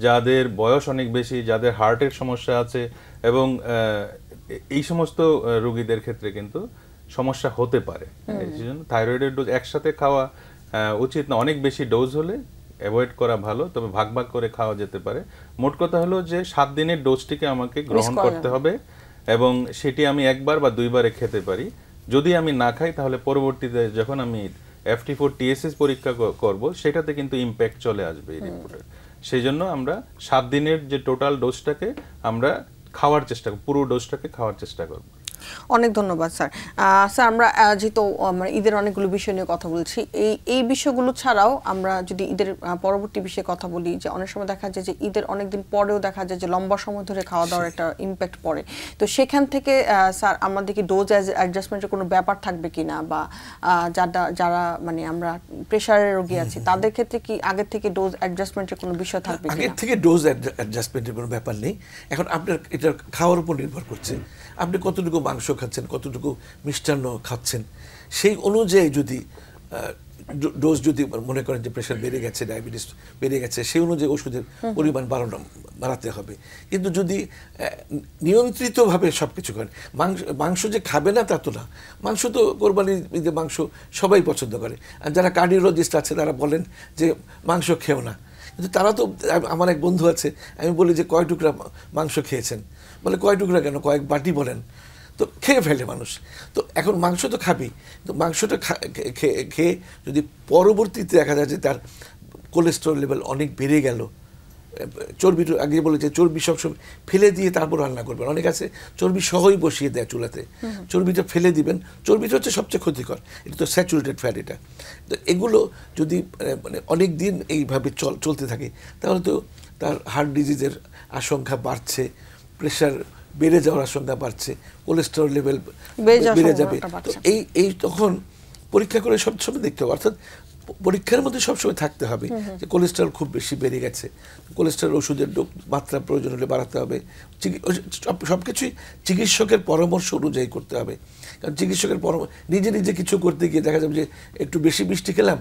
যাদের বয়স অনেক বেশি, যাদের হার্টের সমস্যা আছে এবং এই সমস্ত রোগীদের ক্ষেত্রে কিন্তু সমস্যা হতে পারে। এই জন্য থাইরয়েডের ডোজ একসাথে খাওয়া উচিত না। অনেক বেশি ডোজ হলে অ্যাভয়েড করা ভালো, তবে ভাগ ভাগ করে খাওয়া যেতে পারে। মোট কথা হলো যে 7 দিনের ডোজটিকে আমাকে গ্রহণ করতে হবে এবং সেটি আমি একবার বা দুইবারে খেতে পারি। যদি আমি না খাই তাহলে পরবর্তীতে যখন আমি FT4 TSS পরীক্ষা করব সেটাতে কিন্তু ইম্প্যাক্ট চলে আসবে এই রিপোর্টের। সেই জন্য আমরা 7 দিনের যে টোটাল ডোজটাকে আমরা খাওয়ার চেষ্টা করব, পুরো ডোজটাকে খাওয়ার চেষ্টা করব। অনেক ধন্যবাদ স্যার। স্যার আমরা যেহেতু আমরা ঈদের অনেকগুলো বিষয় নিয়ে কথা বলছি, এই বিষয়গুলো ছাড়াও আমরা যদি ঈদের পরবর্তী বিষয়ে কথা বলি, যে অনেক সময় দেখা যায় যে ঈদের অনেক দিন পরেও দেখা যায় যে লম্বা সময় ধরে খাওয়া দাওয়ার একটা ইম্প্যাক্ট পড়ে। তো সেখান থেকে স্যার আমাদের কি ডোজ অ্যাডজাস্টমেন্টের কোনো ব্যাপার থাকবে কিনা, বা যারা মানে আমরা প্রেশারের রোগী আছি তাদের ক্ষেত্রে কি আগের থেকে ডোজ অ্যাডজাস্টমেন্টের কোনো বিষয় থাকবে কিনা? আগের থেকে ডোজ অ্যাডজাস্টমেন্টের কোনো ব্যাপার নেই। এখন আপনার এটা খাওয়ার উপর নির্ভর করছে, আপনি কতটুকু মাংস খাচ্ছেন, কতটুকু মিষ্টান্ন খাচ্ছেন, সেই অনুযায়ী যদি ডোজ যদি মনে করেন যে প্রেশার বেড়ে গেছে, ডায়াবেটিস বেড়ে গেছে, সেই অনুযায়ী ওষুধের পরিমাণ বাড়াতে হবে। কিন্তু যদি নিয়ন্ত্রিতভাবে সব কিছু করেন, মাংস যে খাবে না তা তো না, মাংস তো কোরবানির ঈদে মাংস সবাই পছন্দ করে। আর যারা কার্ডিওলজিস্ট আছে তারা বলেন যে মাংস খেও না, কিন্তু তারা তো, আমার এক বন্ধু আছে, আমি বলি যে কয় টুকরা মাংস খেয়েছেন, বলে কয় টুকরা কেন, কয়েক বাটি বলেন, তো খেয়ে ফেলে মানুষ। তো এখন মাংস তো খাবেই, তো মাংসটা খেয়ে যদি পরবর্তীতে দেখা যায় যে তার কোলেস্টেরল লেভেল অনেক বেড়ে গেল, চর্বিটা আগে বলেছে চর্বি সবসময় ফেলে দিয়ে তারপর রান্না করবেন, অনেক আছে চর্বি সহই বসিয়ে দেয় চুলাতে, চর্বিটা ফেলে দিবেন, চর্বিটা হচ্ছে সবচেয়ে ক্ষতিকর, এটা তো স্যাচুরেটেড ফ্যাট। এটা তো এগুলো যদি মানে অনেক দিন এইভাবে চলতে থাকে তাহলে তো তার হার্ট ডিজিজের আশঙ্কা বাড়ছে, প্রেশার বেড়ে যাওয়ার আশঙ্কা বাড়ছে, কোলেস্টেরল লেভেল বেড়ে যাবে। তো এই তখন পরীক্ষা করে সবসময় দেখতে হবে, অর্থাৎ পরীক্ষার মধ্যে সবসময় থাকতে হবে যে কোলেস্টেরল খুব বেশি বেড়ে গেছে, কোলেস্টেরল ওষুধের মাত্রা প্রয়োজন হলে বাড়াতে হবে। সবকিছুই চিকিৎসকের পরামর্শ অনুযায়ী করতে হবে, কারণ চিকিৎসকের নিজে নিজে কিছু করতে গিয়ে দেখা যাবে যে একটু বেশি মিষ্টি খেলাম,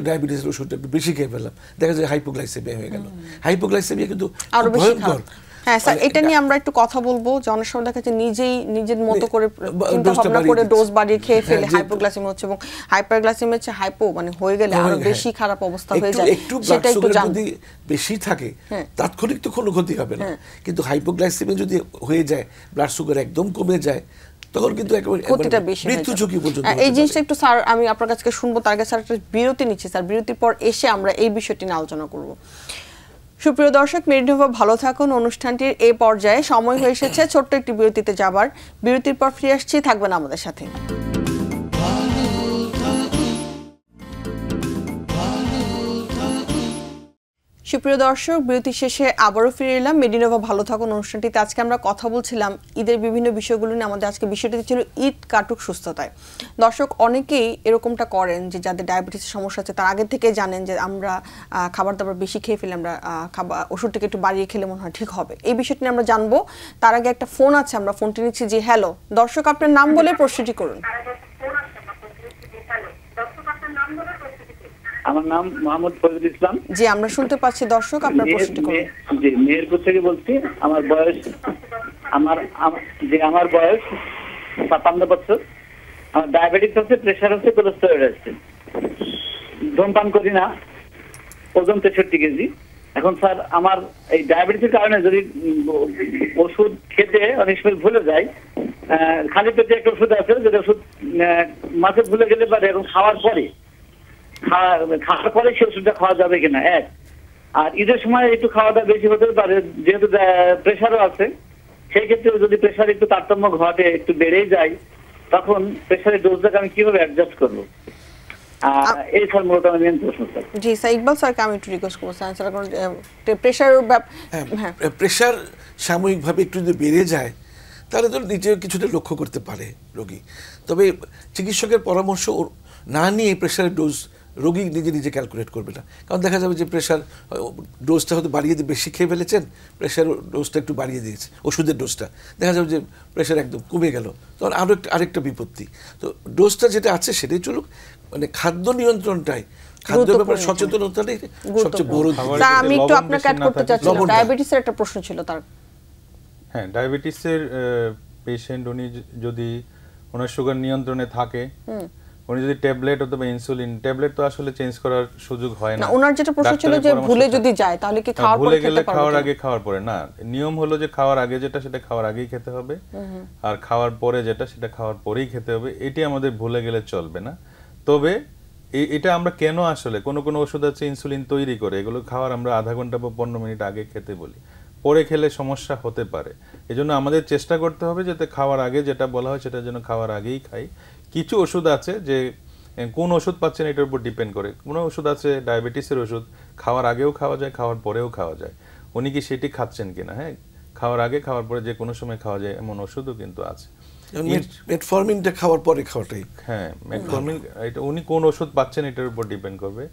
ডায়াবেটিসের ওষুধটা একটু বেশি খেয়ে ফেললাম, দেখা যায় হাইপোগ্লাইসেমিয়া হয়ে গেল। হাইপোগ্লাইসেমিয়া কিন্তু ভয়ঙ্কর। হ্যাঁ স্যার, এটা নিয়ে আমরা একটু কথা বলবো যে অনেক সময় দেখা যাচ্ছে নিজের মতো করে চিন্তা ভাবনা করে ডোজ বাড়িয়ে খেয়ে ফেলে হাইপোগ্লাইসেমিয়া হচ্ছে, এবং হাইপারগ্লাইসেমিয়া হচ্ছে হাইপো মানে হয়ে গেলে আরো বেশি খারাপ অবস্থা হয়ে যায়। সেটা একটু যদি বেশি থাকে তাৎক্ষণিক তো কোনো ক্ষতি হবে না, কিন্তু হাইপোগ্লাইসেমিয়া যদি হয়ে যায়, ব্লাড সুগার একদম কমে যায়, তখন কিন্তু মৃত্যু ঝুঁকি পর্যন্ত। এই জিনিসটা একটু স্যার আমি আপনার কাছে শুনবো, তার আগে স্যার একটা বিরতি নিচ্ছি, স্যার বিরতির পর এসে আমরা এই বিষয়টি নিয়ে আলোচনা করব। সুপ্রিয় দর্শক, মেডিনোভা ভালো থাকুন অনুষ্ঠানটির এই পর্যায়ে সময় হয়ে এসেছে ছোট্ট একটি বিরতিতে যাবার। বিরতির পর ফিরে আসছি, থাকবেন আমাদের সাথে। সুপ্রিয় দর্শক, বিরতি শেষে আবারও ফিরে এলাম মেডিনোভা ভালো থাকুন অনুষ্ঠানটিতে। আজকে আমরা কথা বলছিলাম ঈদের বিভিন্ন বিষয়গুলো নিয়ে। আমাদের আজকে বিষয়টি ছিল ঈদ কাটুক সুস্থতায়। দর্শক অনেকেই এরকমটা করেন যে যাদের ডায়াবেটিসের সমস্যা আছে তারা আগে থেকে জানেন যে আমরা খাবার দাবার বেশি খেয়ে ফেলে, আমরা ওষুধটাকে একটু বাড়িয়ে খেলে মনে হয় ঠিক হবে। এই বিষয়টি নিয়ে আমরা জানবো। তার আগে একটা ফোন আছে, আমরা ফোনটি নিচ্ছি। জি হ্যালো দর্শক, আপনার নাম বলে প্রশ্নটি করুন। আমার নাম মোহাম্মদ ফজল ইসলাম। জি আমরা শুনতে পাচ্ছি দর্শক, আপনার প্রশ্নটি করুন। জি মেহেরপুর থেকে বলছি। আমার বয়স ৫৭ বছর। আমার ডায়াবেটিস আছে, প্রেশার আছে, কোলেস্টেরল আছে, ধূমপান করি না, ওজন ৬৩ কেজি। এখন স্যার আমার এই ডায়াবেটিসের কারণে যদি ওষুধ খেতে অনেক সময় ভুলে যাই, খালি পেটে একটা ওষুধ আছে, যেটা ওষুধ মাঝে ভুলে গেলে পারে, এবং খাওয়ার পরে সে ওষুধটা খাওয়া যাবে কিনা এক। আর ঈদের সময় একটু খাওয়া দাওয়া বেশি হতে পারে, যেহেতু প্রেশারও আছে, সেই ক্ষেত্রে যদি প্রেশার একটু তারতম্য ঘটে, একটু বেড়েই যায়, তখন প্রেশারের ডোজটাকে আমি কিভাবে অ্যাডজাস্ট করবো? এই স্যার মূলত আমি মেন প্রশ্ন স্যার। জি স্যার, ইকবাল স্যারকে আমি একটু রিকোয়েস্ট করবো স্যার, প্রেশার সাময়িকভাবে একটু যদি বেড়ে যায় তাহলে তো নিজে কিছুটা লক্ষ্য করতে পারে রোগী, তবে চিকিৎসকের পরামর্শ না নিয়ে প্রেশারের ডোজ রোগী নিজে নিজে ক্যালকুলেট করবে না। কারণ দেখা যাবে যে প্রেশার ডোজটা হয়তো বাড়িয়ে দিয়ে বেশি খেয়ে ফেলেছেন, প্রেশার ডোজটা একটু বাড়িয়ে দিয়েছে, ওষুধের ডোজটা দেখা যাবে যে প্রেশার একদম কমে গেল, তখন আরেকটা বিপত্তি। তো ডোজটা যেটা আছে সেটাই চলুক, মানে খাদ্য নিয়ন্ত্রণটাই, খাদ্যের ব্যাপারে সচেতনতাটাই সবচেয়ে বড়। স্যার আমি একটু আপনাকে অ্যাড করতে চাচ্ছিলাম, ডায়াবেটিসের একটা প্রশ্ন ছিল তার। হ্যাঁ, ডায়াবেটিসের পেশেন্ট উনি যদি ওনার সুগার নিয়ন্ত্রণে থাকে উনি যদি ট্যাবলেট অথবা ইনসুলিন, ট্যাবলেট তো আসলে চেঞ্জ করার সুযোগ হয় না। ওনার যেটা প্রশ্ন ছিল যে ভুলে যদি যায় তাহলে কি খাওয়ার পরে খেতে পারবে? খাওয়ার আগে খাওয়ার পরে না, নিয়ম হলো যে খাওয়ার আগে যেটা সেটা খাওয়ার আগেই খেতে হবে, আর খাওয়ার পরে যেটা সেটা খাওয়ার পরেই খেতে হবে। এটি আমাদের ভুলে গেলে চলবে না। তবে এটা আমরা কেন আসলে কোন ওষুধ আছে ইনসুলিন তৈরি করে, এগুলো খাওয়ার আমরা আধা ঘন্টা বা 15 মিনিট আগে খেতে বলি, পরে খেলে সমস্যা হতে পারে। এজন্য আমাদের চেষ্টা করতে হবে যাতে খাওয়ার আগে যেটা বলা হয় সেটা যেন খাওয়ার আগেই খাই। কিছু ওষুধ আছে যে কোন ওষুধ পাচ্ছেন এটার উপর ডিপেন্ড করে। কোনো ওষুধ আছে ডায়াবেটিসের ওষুধ খাওয়ার আগেও খাওয়া যায়, খাওয়ার পরেও খাওয়া যায়, উনি কি সেটি খাচ্ছেন কিনা। হ্যাঁ, খাওয়ার আগে খাওয়ার পরে যে কোনো সময় খাওয়া যায় এমন ওষুধও কিন্তু আছে। মেটফর্মিনটা খাওয়ার পরে খাওয়াটাই, হ্যাঁ মেটফর্মিন, এটা উনি কোন ওষুধ পাচ্ছেন এটার উপর ডিপেন্ড করবে।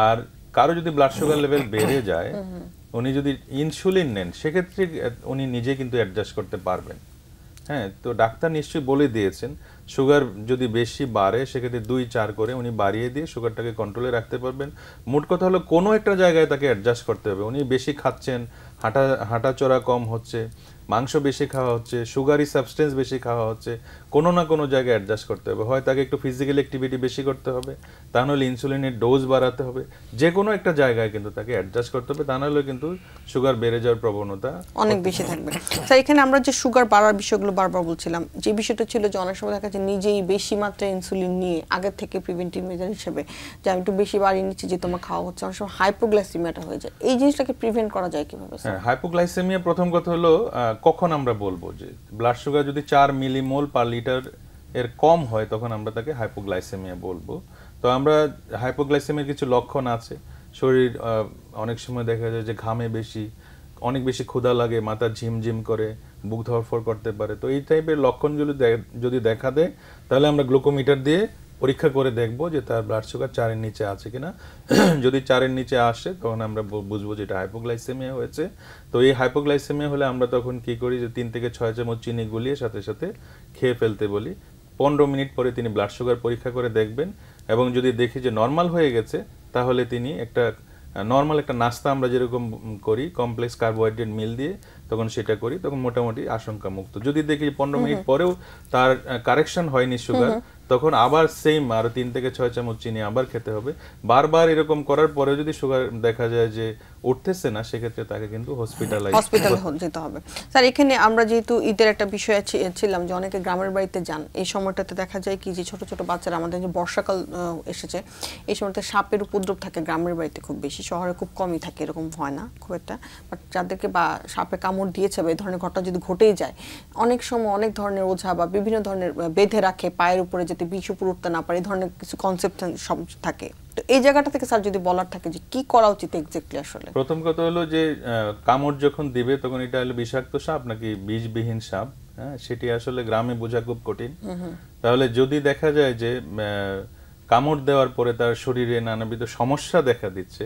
আর কারো যদি ব্লাড সুগার লেভেল বেড়ে যায়, উনি যদি ইনসুলিন নেন সেক্ষেত্রে উনি নিজে কিন্তু অ্যাডজাস্ট করতে পারবেন। হ্যাঁ, তো ডাক্তার নিশ্চয়ই বলে দিয়েছেন সুগার যদি বেশি বাড়ে সেক্ষেত্রে 2-4 করে উনি বাড়িয়ে দিয়ে সুগারটাকে কন্ট্রোলে রাখতে পারবেন। মোট কথা হলো কোনো একটা জায়গায় তাকে অ্যাডজাস্ট করতে হবে। উনি বেশি খাচ্ছেন, হাঁটা চড়া কম হচ্ছে, মাংস বেশি খাওয়া হচ্ছে, সুগারি সাবস্টেন্স বেশি খাওয়া হচ্ছে, কোনো না কোনো জায়গায় অ্যাডজাস্ট করতে হবে। হয় তাকে একটু ফিজিক্যাল অ্যাক্টিভিটি বেশি করতে হবে, তা নাহলে ইনসুলিনের ডোজ বাড়াতে হবে, যে কোনো একটা জায়গায় কিন্তু তাকে অ্যাডজাস্ট করতে হবে, তা নাহলে কিন্তু সুগার বেড়ে যাওয়ার প্রবণতা অনেক বেশি থাকবে। স্যার এখানে আমরা যে সুগার বাড়ার বিষয়গুলো বারবার বলছিলাম, যে বিষয়টা ছিল যে অনেক সময় দেখা যাচ্ছে নিজেই বেশি মাত্রায় ইনসুলিন নিয়ে আগের থেকে প্রিভেন্টিভ মেজার হিসেবে যে আমি একটু বেশি বাড়িয়ে নিচ্ছি যে তোমার খাওয়া হচ্ছে, অনেক সময় হাইপোগ্লাইসেমিয়াটা হয়ে যায়। এই জিনিসটাকে প্রিভেন্ট করা যায় কিভাবে? হ্যাঁ, হাইপোগ্লাইসেমিয়া প্রথম কথা হলো কখন আমরা বলবো যে ব্লাড সুগার যদি 4 মিলিমোল পার লিটার এর কম হয় তখন আমরা তাকে হাইপোগ্লাইসেমিয়া বলবো। তো আমরা হাইপোগ্লাইসেমিয়ার কিছু লক্ষণ আছে। শরীর অনেক সময় দেখা যায় যে ঘামে বেশি, অনেক বেশি ক্ষুধা লাগে, মাথা ঝিমঝিম করে, বুক ধড়ফড় করতে পারে। তো এই টাইপের লক্ষণগুলো যদি দেখা দেয় তাহলে আমরা গ্লুকোমিটার দিয়ে পরীক্ষা করে দেখব যে তার ব্লাড সুগার 4 এর নিচে আছে কিনা। যদি 4 এর নিচে আসে তখন আমরা বুঝবো যে এটা হাইপোগ্লাইসেমিয়া হয়েছে। তো এই হাইপোগ্লাইসেমিয়া হলে আমরা তখন কি করি যে 3 থেকে 6 চামচ চিনি গুলিয়ে সাথে সাথে খেয়ে ফেলতে বলি। 15 মিনিট পরে তিনি ব্লাড সুগার পরীক্ষা করে দেখবেন, এবং যদি দেখি যে নর্মাল হয়ে গেছে তাহলে তিনি একটা নর্মাল একটা নাস্তা আমরা যেরকম করি কমপ্লেক্স কার্বোহাইড্রেট মিল দিয়ে, তখন সেটা করি, তখন মোটামুটি আশঙ্কা মুক্ত। যদি দেখি 15 মিনিট পরেও তার কারেকশন হয়নি সুগার, তখন আবার সেম আরো 3 থেকে 6 চামচ চিনি আবার খেতে হবে। বারবার এরকম করার পরেও যদি সুগার দেখা যায় যে উঠতেছে না, সেক্ষেত্রে তাকে কিন্তু হসপিটালে যেতে হবে। স্যার এখানে আমরা যেহেতু ঈদের একটা বিষয় ছিলাম যে অনেকে গ্রামের বাড়িতে যান, এই সময়টাতে দেখা যায় কি যে ছোট ছোট বাচ্চারা, আমাদের যে বর্ষাকাল এসেছে এই সময়তে সাপের উপদ্রব থাকে গ্রামের বাড়িতে খুব বেশি, শহরে খুব কমই থাকে, এরকম হয় না খুব একটা। বাট যাদেরকে বা সাপে কামড় দিয়েছে বা এই ধরনের ঘটনা যদি ঘটেই যায়, অনেক সময় অনেক ধরনের ওঝা বা বিভিন্ন ধরনের বেঁধে রাখে পায়ের উপরে যাতে বিষ উপর উঠতে না পারে, এই ধরনের কিছু কনসেপ্ট থাকে। তো এই জায়গাটা থেকে স্যার যদি বলার থাকে যে কি করা উচিত এক্স্যাক্টলি? আসলে প্রথম কথা হলো যে কামড় যখন দিবে তখন এটা হলো বিষাক্ত সাপ নাকি বিষবিহীন সাপ, হ্যাঁ সেটি আসলে গ্রামে বোঝা খুব কঠিন। তাহলে যদি দেখা যায় যে কামড় দেওয়ার পরে তার শরীরে নানাবিধ সমস্যা দেখা দিচ্ছে,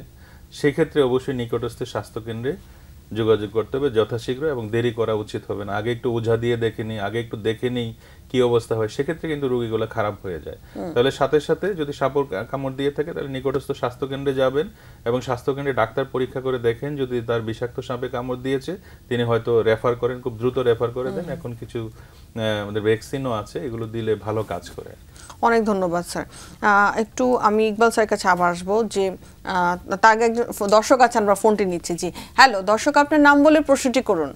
সেক্ষেত্রে অবশ্যই নিকটস্থ স্বাস্থ্যকেন্দ্রে যোগাযোগ করতে হবে যথাশীঘ্র, এবং দেরি করা উচিত হবে না। আগে একটু ওঝা দিয়ে দেখে নিই, আগে একটু দেখে নিই কি অবস্থা হয়, সেক্ষেত্রে কিন্তু রোগীগুলো খারাপ হয়ে যায়। তাহলে সাথে সাথে যদি সাপের কামড় দিয়ে থাকে তাহলে নিকটস্থ স্বাস্থ্যকেন্দ্রে যাবেন, এবং স্বাস্থ্যকেন্দ্রে ডাক্তার পরীক্ষা করে দেখেন, যদি তার বিষাক্ত সাপে কামড় দিয়েছে তিনি হয়তো রেফার করেন, খুব দ্রুত রেফার করে দেন। এখন কিছু আমাদের ভ্যাকসিনও আছে, এগুলো দিলে ভালো কাজ করে। অনেক ধন্যবাদ স্যার। একটু আমি ইকবাল স্যারের কাছে আবার আসবো যে তার আগে একজন দর্শক আছে, আমরা ফোনটি নিচ্ছি। জি হ্যালো দর্শক, আপনার নাম বলে প্রশ্নটি করুন।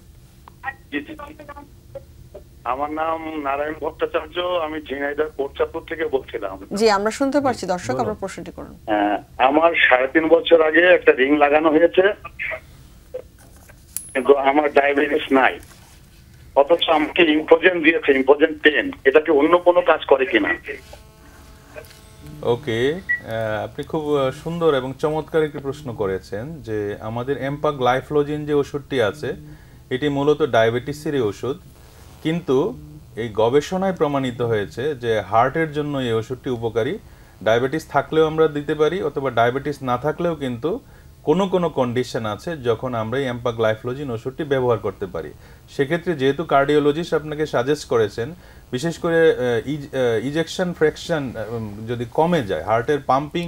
আমার নাম নারায়ণ ভট্টাচার্য, আমি ঝিনাইদহ কোটচাঁদপুর থেকে বলছিলাম। জি আমরা শুনতে পাচ্ছি দর্শক, আপনার প্রশ্নটি করুন। আমার 3.5 বছর আগে একটা রিং লাগানো হয়েছে, কিন্তু আমার ডায়াবেটিস নাই, অথচ আমাকে ইম্পোজেন দিয়েছে, ইম্পোজেন 10। এটা কি অন্য কোনো কাজ করে কিনা? ওকে, আপনি খুব সুন্দর এবং চমৎকার একটি প্রশ্ন করেছেন যে আমাদের এম্পাগ্লাইফ্লোজিন যে ওষুধটি আছে এটি মূলত ডায়াবেটিসেরই ওষুধ, কিন্তু এই গবেষণায় প্রমাণিত হয়েছে যে হার্টের জন্য এই ওষুধটি উপকারী। ডায়াবেটিস থাকলেও আমরা দিতে পারি, অথবা ডায়াবেটিস না থাকলেও কিন্তু কোনো কোনো কন্ডিশন আছে যখন আমরা এই এম্পাগ্লাইফ্লোজিন ওষুধটি ব্যবহার করতে পারি। সেক্ষেত্রে যেহেতু কার্ডিওলজিস্ট আপনাকে সাজেস্ট করেছেন, বিশেষ করে ইজেকশন ফ্র্যাকশন যদি কমে যায়, হার্টের পাম্পিং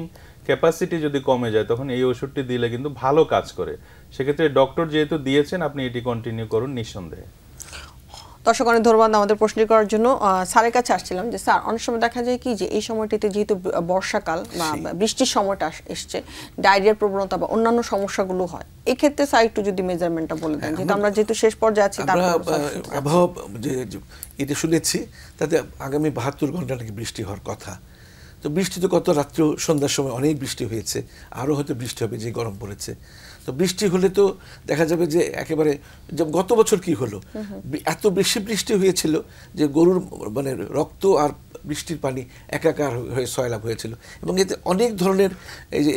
ক্যাপাসিটি যদি কমে যায়, তখন এই ওষুধটি দিলে কিন্তু ভালো কাজ করে। সেক্ষেত্রে ডক্টর যেহেতু দিয়েছেন আপনি এটি কন্টিনিউ করুন নিঃসন্দেহে। দর্শক অনেক ধন্যবাদ আমাদের প্রশ্ন করার জন্য। স্যারের কাছে আসছিলাম যে স্যার অনেক সময় দেখা যায় কি যে এই সময়টিতে যেহেতু বর্ষাকাল বা বৃষ্টির সময়টা এসছে, ডায়রিয়ার প্রবণতা বা অন্যান্য সমস্যাগুলো হয়, এক্ষেত্রে স্যার একটু যদি মেজারমেন্টটা বলে দেন, যেহেতু আমরা যেহেতু শেষ পর্যায়ে আছি। আবহাওয়া যে এটা শুনেছি তাতে আগামী 72 ঘন্টা নাকি বৃষ্টি হওয়ার কথা। তো বৃষ্টি তো গত রাত্রেও সন্ধ্যার সময় অনেক বৃষ্টি হয়েছে, আরও হয়তো বৃষ্টি হবে, যে গরম পড়েছে। তো বৃষ্টি হলে তো দেখা যাবে যে একেবারে গত বছর কি হলো, এত বেশি বৃষ্টি হয়েছিল যে গরুর মানে রক্ত আর বৃষ্টির পানি একাকার হয়ে সয়লাভ হয়েছিল, এবং এতে অনেক ধরনের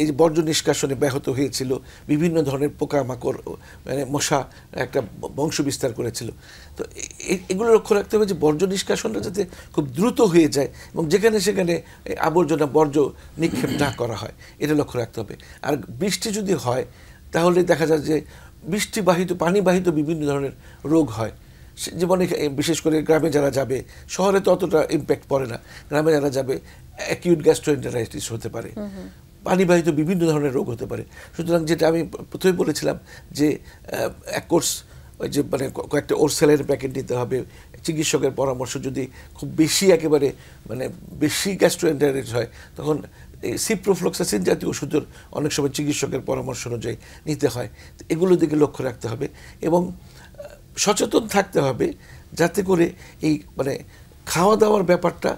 এই যে বর্জ্য নিষ্কাশনে ব্যাহত হয়েছিল, বিভিন্ন ধরনের পোকামাকড় মানে মশা একটা বংশ বিস্তার করেছিল। তো এগুলো লক্ষ্য রাখতে হবে যে বর্জ্য নিষ্কাশনটা যাতে খুব দ্রুত হয়ে যায় এবং যেখানে সেখানে আবর্জনা বর্জ্য নিক্ষেপ না করা হয়, এটা লক্ষ্য রাখতে হবে। আর বৃষ্টি যদি হয় তাহলে দেখা যায় যে বৃষ্টিবাহিত পানিবাহিত বিভিন্ন ধরনের রোগ হয় জীবনে, বিশেষ করে গ্রামে যারা যাবে, শহরে তো অতটা ইম্প্যাক্ট পড়ে না, গ্রামে যারা যাবে অ্যাকিউট গ্যাস্ট্রোএন্টেরাইটিস হতে পারে, পানিবাহিত বিভিন্ন ধরনের রোগ হতে পারে। সুতরাং যেটা আমি প্রথমে বলেছিলাম যে এক কোর্স ওই যে মানে কয়েকটা ওরসেলের প্যাকেট নিতে হবে, চিকিৎসকের পরামর্শ, যদি খুব বেশি একেবারে মানে বেশি গ্যাস্ট্রোএন্টেরাইটিস হয় তখন সিপ্রোফ্লক্সাসিন জাতীয় ওষুধের অনেক সময় চিকিৎসকের পরামর্শ অনুযায়ী নিতে হয়। এগুলোর দিকে লক্ষ্য রাখতে হবে এবং সচেতন থাকতে হবে যাতে করে এই মানে খাওয়া দাওয়ার ব্যাপারটা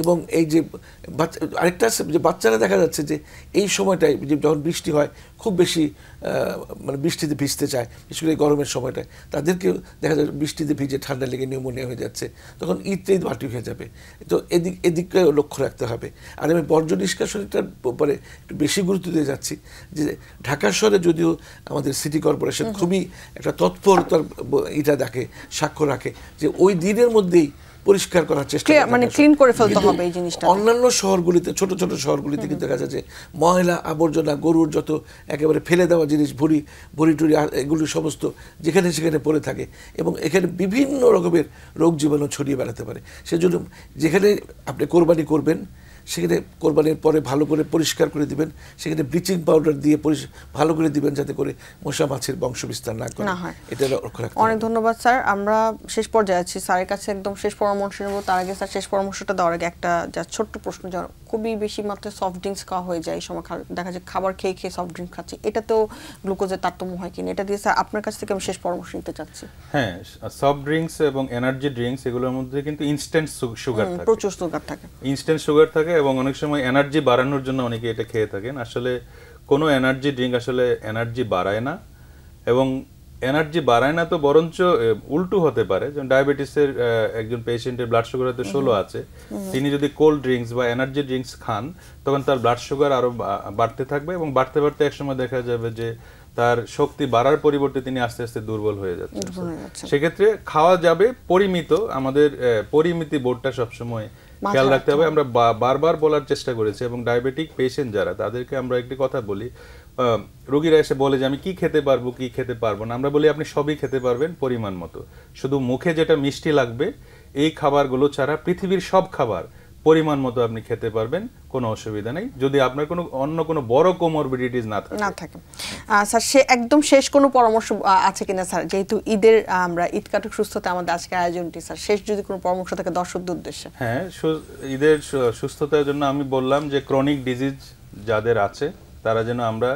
এবং এই যে আরেকটা যে বাচ্চারা দেখা যাচ্ছে যে এই সময়টায় যখন বৃষ্টি হয় খুব বেশি মানে বৃষ্টিতে ভিজতে চায়, বিশেষ করে গরমের সময়টায় তাদেরকেও দেখা যায় বৃষ্টিতে ভিজে ঠান্ডা লেগে নিউমোনিয়া হয়ে যাচ্ছে, তখন ঈদ বাটি হয়ে যাবে। তো এদিকটাও লক্ষ্য রাখতে হবে। আর আমি বর্জ্য নিষ্কাশনটার ব্যাপারে একটু বেশি গুরুত্ব দিয়ে যাচ্ছি যে ঢাকা শহরে যদিও আমাদের সিটি কর্পোরেশন খুবই একটা তৎপরতার এটা দেখে, সাক্ষ্য রাখে যে ওই দিনের মধ্যেই পরিষ্কার করার চেষ্টা মানে ক্লিন করে ফেলতে হবে এই জিনিসটা। অন্যান্য শহরগুলিতে ছোট ছোট শহরগুলিতে কিন্তু দেখা যায় যে ময়লা আবর্জনা গরুর যত একেবারে ফেলে দেওয়া জিনিস ভুড়ি টুড়ি এগুলি সমস্ত যেখানে সেখানে পড়ে থাকে এবং এখানে বিভিন্ন রকমের রোগ জীবাণু ছড়িয়ে বেড়াতে পারে। সেজন্য যেখানে আপনি কোরবানি করবেন সেখানে কোরবানির পরে ভালো করে পরিষ্কার করে দিবেন, সেখানে ব্লিচিং পাউডার দিয়ে ভালো করে দিবেন যাতে করে মশা মাছির বংশ বিস্তার না করে। এটা লক্ষ্য রাখতে হবে। অনেক ধন্যবাদ স্যার। আমরা শেষ পর্যায়ে আছি, স্যারের কাছে একদম শেষ পরামর্শ নেব। তার আগে স্যার শেষ পরামর্শটা দেওয়ার আগে একটা যা ছোট্ট প্রশ্ন, যা খুবই বেশি মাত্রায় সফট ড্রিঙ্কস খাওয়া হয়ে যায় এই সময়, দেখা যায় খাবার খেয়ে খেয়ে সফট ড্রিঙ্ক খাচ্ছি, এটাতেও গ্লুকোজের তারতম্য হয় কিনা, এটা দিয়ে স্যার আপনার কাছ থেকে আমি শেষ পরামর্শ নিতে চাচ্ছি। হ্যাঁ, সফট ড্রিঙ্কস এবং এনার্জি ড্রিঙ্কস এগুলোর মধ্যে কিন্তু ইনস্ট্যান্ট সুগার থাকে, প্রচুর সুগার থাকে, ইনস্ট্যান্ট সুগার থাকে এবং অনেক সময় এনার্জি বাড়ানোর জন্য অনেকে এটা খেয়ে থাকেন। আসলে কোনো এনার্জি ড্রিঙ্ক আসলে এনার্জি বাড়ায় না, এবং এনার্জি বাড়ায় না তো বরঞ্চ উল্টো হতে পারে। যেমন ডায়াবেটিসের একজন পেশেন্টের ব্লাড সুগার হয়তো 16 আছে, তিনি যদি কোল্ড ড্রিঙ্কস বা এনার্জি ড্রিঙ্কস খান তখন তার ব্লাড সুগার আরো বাড়তে থাকবে এবং বাড়তে বাড়তে একসময় দেখা যাবে যে তার শক্তি বাড়ার পরিবর্তে তিনি আস্তে আস্তে দুর্বল হয়ে যাচ্ছেন। সেক্ষেত্রে খাওয়া যাবে পরিমিত, আমাদের পরিমিতি বোর্ডটা সবসময় খেয়াল রাখতে হবে। আমরা বারবার বলার চেষ্টা করেছি এবং ডায়াবেটিক পেশেন্ট যারা তাদেরকে আমরা একটি কথা বলি, রোগীরা এসে বলে যে আমি কি খেতে পারবো কি খেতে পারবো না, আমরা বলি আপনি সবই খেতে পারবেন পরিমাণ মতো, শুধু মুখে যেটা মিষ্টি লাগবে এই খাবারগুলো ছাড়া পৃথিবীর সব খাবার পরিমাণ মতো আপনি খেতে পারবেন, কোনো অসুবিধা নেই, যদি আপনার কোনো অন্য কোনো বড় কোমরবিডিটিস না থাকে। স্যার সে একদম শেষ কোনো পরামর্শ আছে কিনা স্যার, যেহেতু ঈদের আমরা ঈদ কাটুক সুস্থতা আমাদের আজকের আয়োজনটি, স্যার শেষ যদি কোনো পরামর্শ থাকে দর্শকদের উদ্দেশ্যে। হ্যাঁ, ঈদের সুস্থতার জন্য আমি বললাম যে ক্রনিক ডিজিজ যাদের আছে তারা যেন আমরা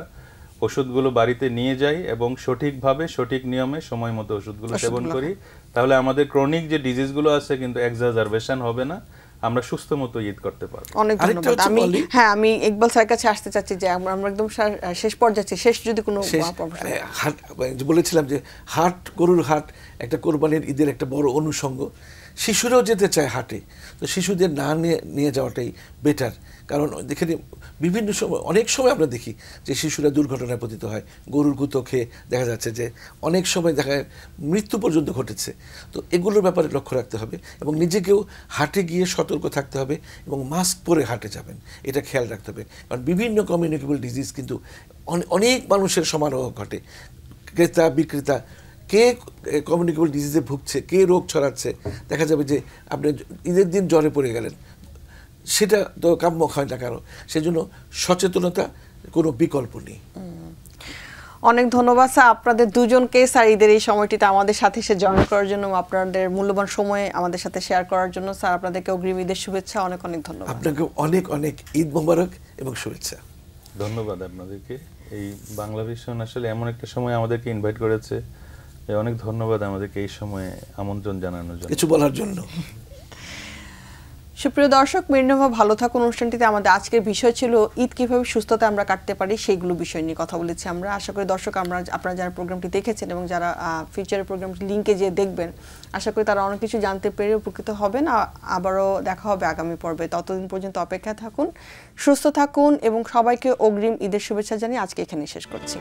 ওষুধগুলো বাড়িতে নিয়ে যাই এবং সঠিকভাবে সঠিক নিয়মে সময় মতো ওষুধগুলো সেবন করি, তাহলে আমাদের ক্রনিক যে ডিজিজগুলো আছে কিন্তু এক্সাজারবেশন হবে না, আমরা সুস্থ মতো ঈদ করতে পারবো। অনেক ধন্যবাদ। আমি ইকবাল স্যারের কাছে আসতে চাচ্ছি যে আমরা একদম শেষ পর্যায়ে শেষ যদি কোনো বলেছিলাম যে হাট, গরুর হাট একটা কোরবানির ঈদের একটা বড় অনুষঙ্গ, শিশুরাও যেতে চায় হাটে, তো শিশুদের না নিয়ে যাওয়াটাই বেটার। কারণ দেখে বিভিন্ন সময় অনেক সময় আমরা দেখি যে শিশুরা দুর্ঘটনায় পতিত হয়, গরুর গুঁতো খেয়ে দেখা যাচ্ছে যে অনেক সময় দেখা মৃত্যু পর্যন্ত ঘটেছে। তো এগুলোর ব্যাপারে লক্ষ্য রাখতে হবে এবং নিজেকেও হাটে গিয়ে সতর্ক থাকতে হবে এবং মাস্ক পরে হাটে যাবেন, এটা খেয়াল রাখতে হবে। কারণ বিভিন্ন কমিউনিকেবল ডিজিজ কিন্তু অনেক মানুষের সমারোহ ঘটে, ক্রেতা বিক্রেতা কে কমিউনিকেবল ডিজিজে ভুগছে, কে রোগ ছড়াচ্ছে, দেখা যাবে যে আপনি ঈদের দিন জ্বরে পড়ে গেলেন, সেটা তো কাম্য হয় না কারো। সেজন্য সচেতনতা কোনো বিকল্প নেই। অনেক ধন্যবাদ স্যার আপনাদের দুজনকে, স্যার ঈদের এই সময়টিতে আমাদের সাথে এসে জয়েন করার জন্য, আপনাদের মূল্যবান সময় আমাদের সাথে শেয়ার করার জন্য। স্যার আপনাদেরকে অগ্রিম ঈদের শুভেচ্ছা, অনেক অনেক ধন্যবাদ। আপনাকে অনেক অনেক ঈদ মোবারক এবং শুভেচ্ছা। ধন্যবাদ আপনাদেরকে। এই বাংলা ভিশন আসলে এমন একটা সময় আমাদেরকে ইনভাইট করেছে, অনেক ধন্যবাদ আমাদেরকে এই সময়ে আমন্ত্রণ জানানোর জন্য, কিছু বলার জন্য। সুপ্রিয় দর্শক, মেরিনোভা ভালো থাকুন অনুষ্ঠানটিতে আমাদের আজকের বিষয় ছিল ঈদ কিভাবে সুস্থতা আমরা কাটতে পারি, সেইগুলো বিষয় নিয়ে কথা বলেছি আমরা। আশা করি দর্শক আপনারা যারা প্রোগ্রামটি দেখেছেন এবং যারা ফিউচারের প্রোগ্রামটি লিঙ্কে যেয়ে দেখবেন, আশা করি তারা অনেক কিছু জানতে পেরে উপকৃত হবেন। আবারও দেখা হবে আগামী পর্বে। ততদিন পর্যন্ত অপেক্ষায় থাকুন, সুস্থ থাকুন এবং সবাইকে অগ্রিম ঈদের শুভেচ্ছা জানিয়ে আজকে এখানে শেষ করছি।